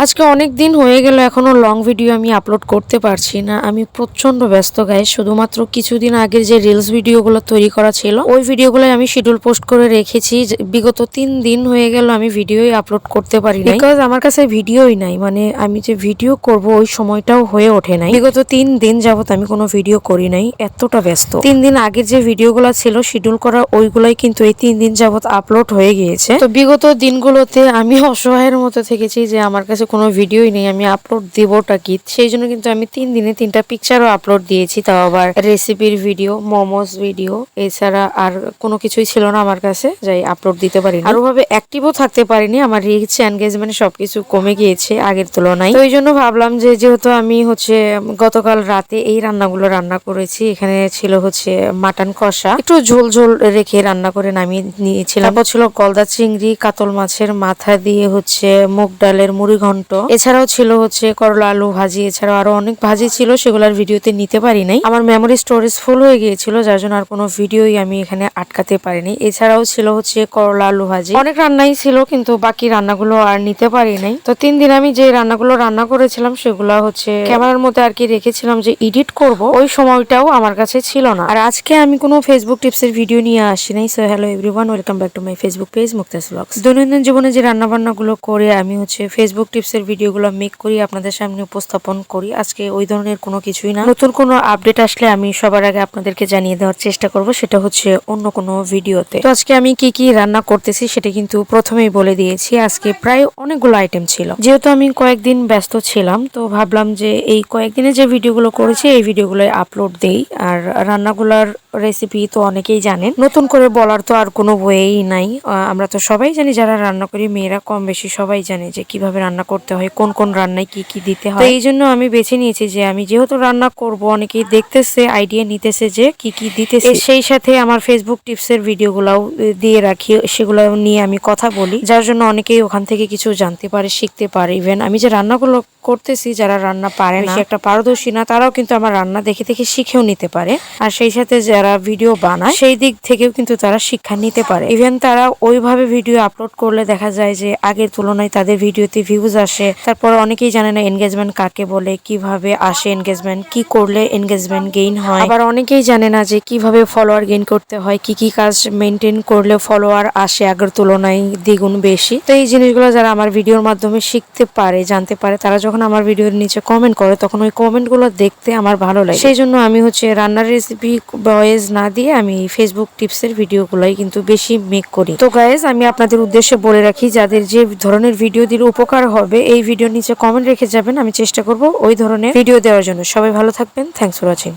আজকে অনেক দিন হয়ে গেল এখনো লং ভিডিও আমি আপলোড করতে পারছি না। আমি প্রচন্ড ব্যস্ত গাইস। শুধুমাত্র কিছুদিন আগের যে রিলস ভিডিওগুলো তৈরি করা ছিল ওই ভিডিওগুলো আমি শিডিউল পোস্ট করে রেখেছি। বিগত 3 দিন হয়ে গেল আমি ভিডিওই আপলোড করতে পারি না, বিকজ আমার কাছে ভিডিওই নাই। মানে আমি যে ভিডিও করব ওই সময়টাও হয়ে ওঠে নাই। বিগত 3 দিন যাবত আমি কোনো ভিডিও করি নাই, এতটা ব্যস্ত। 3 দিন আগের যে ভিডিওগুলো ছিল শিডিউল করা ওইগুলাই কিন্তু এই 3 দিন যাবত আপলোড হয়ে গিয়েছে। তো বিগত দিনগুলোতে আমি অসহায়ের মতো থেকেছি যে আমার কাছে কোনো ভিডিওই নেই, আমি আপলোড দেবটা কি। সেই জন্য কিন্তু আমি 3 দিনে 3টা পিকচারও আপলোড দিয়েছি, তাও আবার রেসিপির ভিডিও, মোমোস ভিডিও। এছাড়া আর কোনো কিছুই ছিল না আমার কাছে যাই আপলোড দিতে পারিনি। আর ওভাবে অ্যাক্টিভও থাকতে পারিনি, আমার রিচ এনগেজমেন্ট সবকিছু কমে গিয়েছে আগের তুলনায়। তো ওই জন্য ভাবলাম যে যেহেতু আমি গতকাল রাতে এই রান্নাগুলো রান্না করেছি। এখানে ছিল মাটন কষা, একটু ঝোল ঝোল রেখে রান্না করে নামিয়ে নিয়েছিলাম। তারপর ছিল গলদা চিংড়ি, কাতল মাছের মাথা দিয়ে মুগ ডালের মুড়ি ঘন্ট। এছাড়াও ছিল করলা আলু ভাজি। এছাড়াও আরো অনেক ভাজি ছিল, সেগুলোর ভিডিওতে নিতে পারি নাই। আমার মেমোরি স্টোরেজ ফুল হয়ে গিয়েছিল, যার জন্য আর কোনো ভিডিওই আমি এখানে আটকাতে পারিনি। এছাড়াও ছিল করলা আলু ভাজি। অনেক রান্নাই ছিল, কিন্তু বাকি রান্নাগুলো আর নিতে পারি নাই। তো 3 দিন আমি যে রান্নাগুলো রান্না করেছিলাম সেগুলো ক্যামেরার মধ্যে আর কি রেখেছিলাম যে এডিট করব, ওই সময়টাও আমার কাছে ছিল না। আর আজকে আমি কোনো ফেসবুক টিপসের ভিডিও নিয়ে আসি নাই। So hello everyone, welcome back to my Facebook page Mukta's blogs. দৈনন্দিন জীবনে যে রান্না বান্নাগুলো করে আমি ফেসবুক টিপসের ভিডিওগুলো মেক করি, আপনাদের সামনে উপস্থাপন করি। আজকে ওই ধরনের কোনো কিছুই না। নতুন কোনো আপডেট আসলে আমি সবার আগে আপনাদেরকে জানিয়ে দেওয়ার চেষ্টা করব, সেটা অন্য কোনো ভিডিওতে। তো আজকে আমি কি কি রান্না করতেছি সেটা কিন্তু প্রথমেই বলে দিয়েছি। আজকে প্রায় অনেকগুলো আইটেম ছিল, যেহেতু আমি কয়েকদিন ব্যস্ত ছিলাম তো ভাবলাম যে এই কয়েকদিনে যে ভিডিওগুলো করেছি এই ভিডিওগুলো আপলোড দেই। আর রান্নাগুলার রেসিপি তো অনেকেই জানেন, নতুন করে বলার তো আর কোনো ওয়েই নাই। আমরা তো সবাই জানি, যারা রান্না করি মেয়েরা কম বেশি সবাই জানে যে কিভাবে রান্না করতে হয়, কোন কোন রান্নায় কি কি দিতে হয়। তো এই জন্য আমি বেছে নিয়েছি যে আমি যেহেতু রান্না করব, অনেকেই দেখতেছে, আইডিয়া নিতেছে যে কি কি দিতেছে। সেই সাথে আমার ফেসবুক টিপসের ভিডিওগুলাও দিয়ে রাখি, সেগুলো নিয়ে আমি কথা বলি, যার জন্য অনেকেই ওখান থেকে কিছু জানতে পারে, শিখতে পারে। ইভেন আমি যে রান্নাগুলো করতেছি, যারা রান্না পারে না, একটা পারদর্শী না, তারাও কিন্তু আমার রান্না দেখে দেখে শিখেও নিতে পারে। আর সেই সাথে যারা ভিডিও বানায় সেই দিক থেকেও কিন্তু তারা শিক্ষা নিতে পারে। ইভেন তারা ওইভাবে ভিডিও আপলোড করলে দেখা যায় যে আগের তুলনায় তাদের ভিডিওতে ভিউজ আসে। তারপর অনেকেই জানে না এনগেজমেন্ট কাকে বলে, কিভাবে আসে এনগেজমেন্ট, কি করলে এনগেজমেন্ট গেইন হয়। আবার অনেকেই জানে না যে কিভাবে ফলোয়ার গেইন করতে হয়, কি কি কাজ মেনটেন করলে ফলোয়ার আসে আগের তুলনায় দ্বিগুণ বেশি। তো এই জিনিসগুলো যারা আমার ভিডিওর মাধ্যমে শিখতে পারে, জানতে পারে, তারা যখন আমার ভিডিওর নিচে কমেন্ট করে তখন ওই কমেন্ট গুলো দেখতে আমার ভালো লাগে। সেই জন্য আমি রান্নার রেসিপি ভয়েস না দিয়ে আমি ফেসবুক টিপসের ভিডিও গুলাই কিন্তু বেশি মেক করি। তো গাইজ, আমি আপনাদের উদ্দেশ্যে বলে রাখি, যাদের যে ধরনের ভিডিও দিলে উপকার হবে এই ভিডিওর নিচে কমেন্ট রেখে যাবেন, আমি চেষ্টা করব ওই ধরনের ভিডিও দেওয়ার জন্য। সবাই ভালো থাকবেন, থ্যাংকস ফর ওয়াচিং।